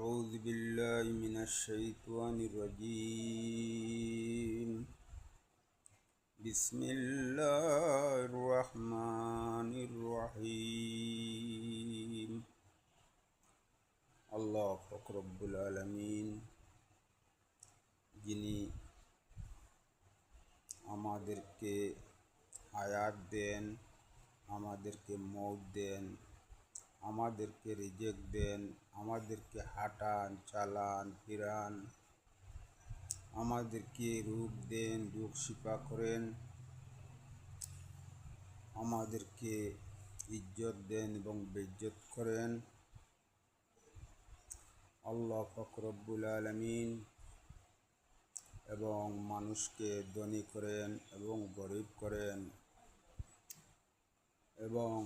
أعوذ بالله من الشيطان الرجيم. بسم الله الرحمن الرحيم. আল্লাহ রব্বুল আলামিন, যিনি আমাদেরকে হায়াত দেন, আমাদেরকে মৌত দেন, আমাদেরকে রিজেক দেন, আমাদেরকে হাঁটান, চালান, ফিরান, আমাদেরকে রূপ দেন, রূপ শিপা করেন, আমাদেরকে ইজ্জত দেন এবং বেইজ্জত করেন। আল্লাহ রব্বুল আলামিন এবং মানুষকে ধনী করেন এবং গরিব করেন এবং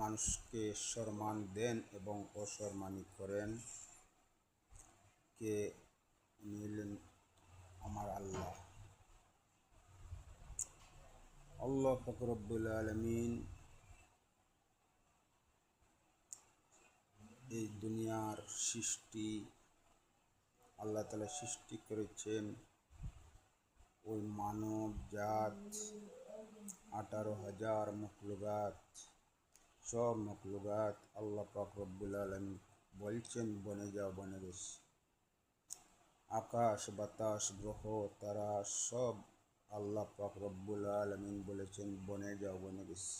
মানুষকে সম্মান দেন এবং অসম্মানী করেন। কে নিলেন? আমার আল্লাহ। আল্লাহ রব্বুল আলামিন এই দুনিয়ার সৃষ্টি আল্লাহ তাআলা সৃষ্টি করেছেন ওই মানব জাত 18,000 মখলুকাত। সব মখলুকাত আল্লাহ পাক রব্বুল আলামিন বলছেন বনে যাও, বনে গেছে। আকাশ বাতাস গ্রহ তারা সব আল্লাহ পাক রব্বুল আলামিন বলেছেন বনে যাও, বনে গেছে।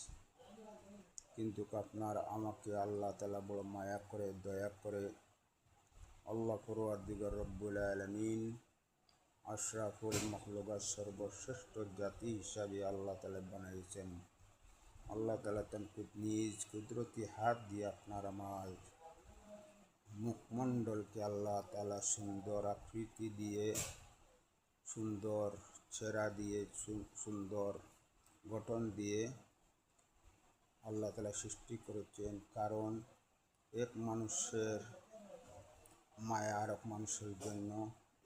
কিন্তু আপনার আমাকে আল্লাহ তাআলা বড় মায়া করে, দয়া করে আল্লাহ পরওয়ারদিগার রব্বুল আলামিন আশরাফুল মখলুকাত সর্বশ্রেষ্ঠ জাতি হিসাবে আল্লাহ তাআলা বানিয়েছেন। আল্লাহ তাআলা তার নিজ কুদরতি হাত দিয়ে আপনার আমার মুখমণ্ডলকে আল্লাহ তাআলা সুন্দর আকৃতি দিয়ে, সুন্দর চেহারা দিয়ে, সুন্দর গঠন দিয়ে আল্লাহ তাআলা সৃষ্টি করেছেন। কারণ এক মানুষের মায়া আরেক মানুষের জন্য,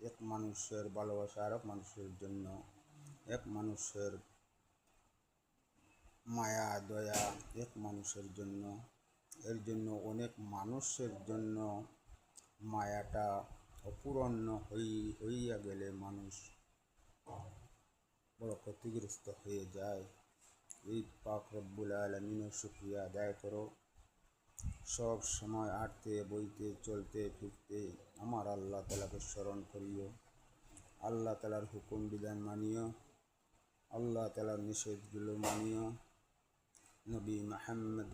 এক মানুষের ভালোবাসা আরেক মানুষের জন্য, এক মানুষের মায়া দয়া এক মানুষের জন্য। এর জন্য অনেক মানুষের জন্য মায়াটা অপূর্ণ হইয়া গেলে মানুষ বড় ক্ষতিগ্রস্ত হয়ে যায়। এই পাক রব্বুল আলামিনের শুকরিয়া আদায় করো। সব সময় হাঁটতে বইতে চলতে ফিরতে আমার আল্লাহ তাআলাকে স্মরণ করিও। আল্লাহ তাআলার হুকুম বিধান মানিও, আল্লাহ তাআলার নিষেধগুলো মানিও। নবী মুহাম্মদ